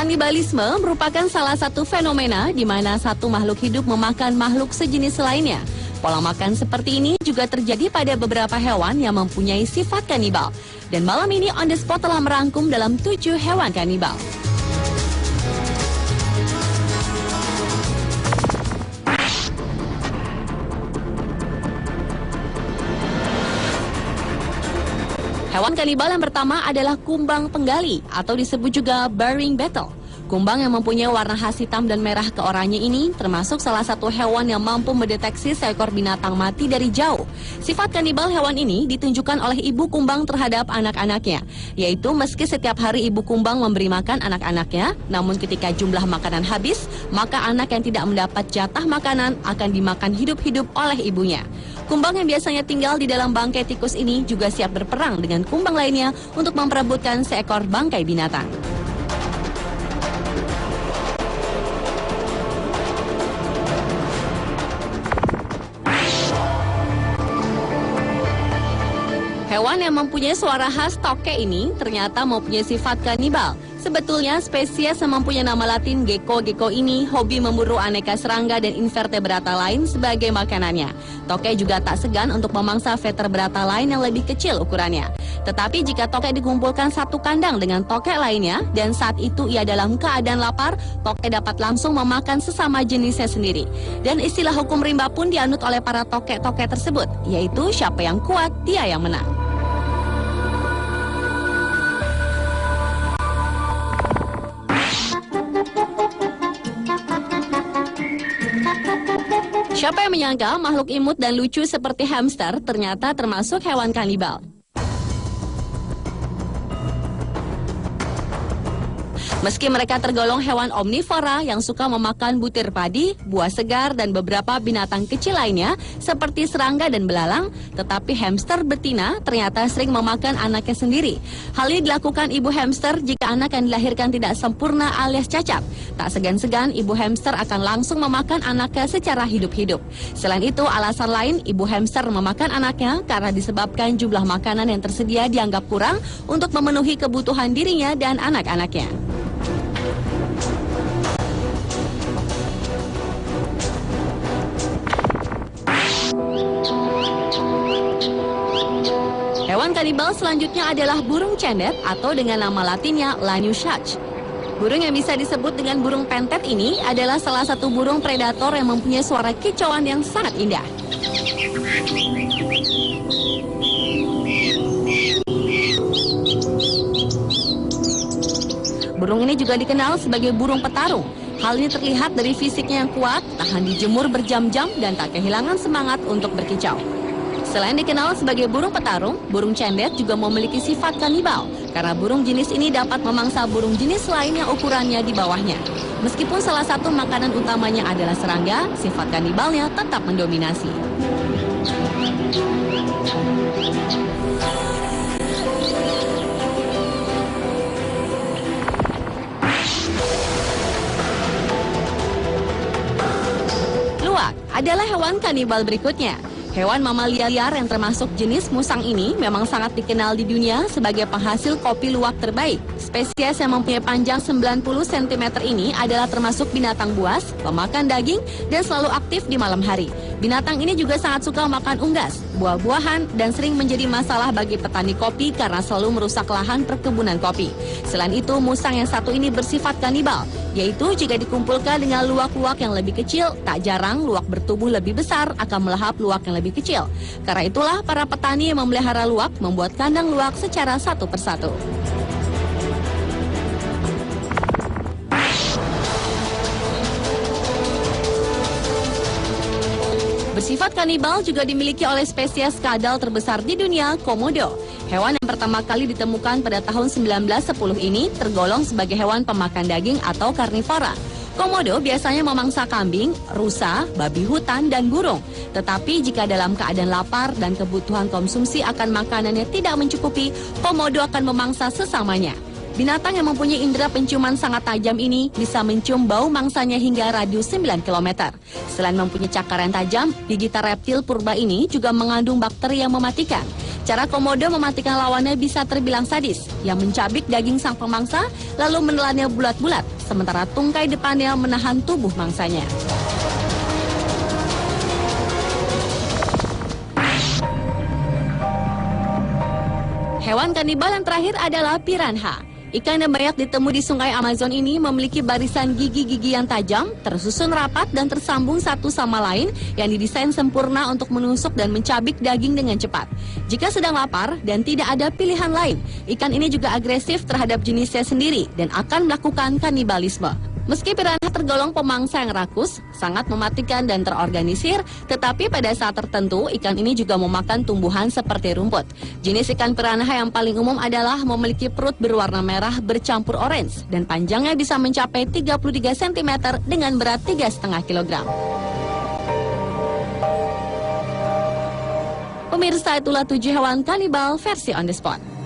Kanibalisme merupakan salah satu fenomena di mana satu makhluk hidup memakan makhluk sejenis lainnya. Pola makan seperti ini juga terjadi pada beberapa hewan yang mempunyai sifat kanibal. Dan malam ini On The Spot telah merangkum dalam 7 hewan kanibal. Hewan kanibal yang pertama adalah kumbang penggali atau disebut juga burying beetle. Kumbang yang mempunyai warna khas hitam dan merah ke oranye ini termasuk salah satu hewan yang mampu mendeteksi seekor binatang mati dari jauh. Sifat kanibal hewan ini ditunjukkan oleh ibu kumbang terhadap anak-anaknya, yaitu meski setiap hari ibu kumbang memberi makan anak-anaknya, namun ketika jumlah makanan habis, maka anak yang tidak mendapat jatah makanan akan dimakan hidup-hidup oleh ibunya. Kumbang yang biasanya tinggal di dalam bangkai tikus ini juga siap berperang dengan kumbang lainnya untuk memperebutkan seekor bangkai binatang. Hewan yang mempunyai suara khas tokek ini ternyata mempunyai sifat kanibal. Sebetulnya spesies yang mempunyai nama latin gecko ini hobi memburu aneka serangga dan invertebrata lain sebagai makanannya. Tokek juga tak segan untuk memangsa vertebrata lain yang lebih kecil ukurannya. Tetapi jika tokek dikumpulkan satu kandang dengan tokek lainnya dan saat itu ia dalam keadaan lapar, tokek dapat langsung memakan sesama jenisnya sendiri. Dan istilah hukum rimba pun dianut oleh para tokek-tokek tersebut, yaitu siapa yang kuat, dia yang menang. Siapa yang menyangka makhluk imut dan lucu seperti hamster ternyata termasuk hewan kanibal. Meski mereka tergolong hewan omnivora yang suka memakan butir padi, buah segar, dan beberapa binatang kecil lainnya seperti serangga dan belalang, tetapi hamster betina ternyata sering memakan anaknya sendiri. Hal ini dilakukan ibu hamster jika anak yang dilahirkan tidak sempurna alias cacat. Tak segan-segan, ibu hamster akan langsung memakan anaknya secara hidup-hidup. Selain itu, alasan lain ibu hamster memakan anaknya karena disebabkan jumlah makanan yang tersedia dianggap kurang untuk memenuhi kebutuhan dirinya dan anak-anaknya. Hewan kanibal selanjutnya adalah burung cendet atau dengan nama latinnya Laniusach. Burung yang bisa disebut dengan burung pentet ini adalah salah satu burung predator yang mempunyai suara kicauan yang sangat indah. Burung ini juga dikenal sebagai burung petarung. Hal ini terlihat dari fisiknya yang kuat, tahan dijemur berjam-jam, dan tak kehilangan semangat untuk berkicau. Selain dikenal sebagai burung petarung, burung cendet juga memiliki sifat kanibal karena burung jenis ini dapat memangsa burung jenis lain yang ukurannya di bawahnya. Meskipun salah satu makanan utamanya adalah serangga, sifat kanibalnya tetap mendominasi. Luwak adalah hewan kanibal berikutnya. Hewan mamalia liar yang termasuk jenis musang ini memang sangat dikenal di dunia sebagai penghasil kopi luwak terbaik. Spesies yang mempunyai panjang 90 cm ini adalah termasuk binatang buas, pemakan daging, dan selalu aktif di malam hari. Binatang ini juga sangat suka makan unggas, buah-buahan, dan sering menjadi masalah bagi petani kopi karena selalu merusak lahan perkebunan kopi. Selain itu, musang yang satu ini bersifat kanibal, yaitu jika dikumpulkan dengan luwak-luwak yang lebih kecil, tak jarang luwak bertubuh lebih besar akan melahap luwak yang lebih kecil. Karena itulah para petani yang memelihara luwak membuat kandang luwak secara satu persatu. Bersifat kanibal juga dimiliki oleh spesies kadal terbesar di dunia, komodo. Hewan yang pertama kali ditemukan pada tahun 1910 ini tergolong sebagai hewan pemakan daging atau karnivora. Komodo biasanya memangsa kambing, rusa, babi hutan, dan burung. Tetapi jika dalam keadaan lapar dan kebutuhan konsumsi akan makanannya tidak mencukupi, komodo akan memangsa sesamanya. Binatang yang mempunyai indera penciuman sangat tajam ini bisa mencium bau mangsanya hingga radius 9 km. Selain mempunyai cakar yang tajam, gigitan reptil purba ini juga mengandung bakteri yang mematikan. Cara komodo mematikan lawannya bisa terbilang sadis, yang mencabik daging sang pemangsa lalu menelannya bulat-bulat, sementara tungkai depannya menahan tubuh mangsanya. Hewan kanibal yang terakhir adalah piranha. Ikan yang banyak ditemui di sungai Amazon ini memiliki barisan gigi-gigi yang tajam, tersusun rapat dan tersambung satu sama lain yang didesain sempurna untuk menusuk dan mencabik daging dengan cepat. Jika sedang lapar dan tidak ada pilihan lain, ikan ini juga agresif terhadap jenisnya sendiri dan akan melakukan kanibalisme. Meski piranha tergolong pemangsa yang rakus, sangat mematikan dan terorganisir, tetapi pada saat tertentu ikan ini juga memakan tumbuhan seperti rumput. Jenis ikan piranha yang paling umum adalah memiliki perut berwarna merah bercampur orange dan panjangnya bisa mencapai 33 cm dengan berat 3,5 kg. Pemirsa, itulah 7 hewan kanibal versi on the spot.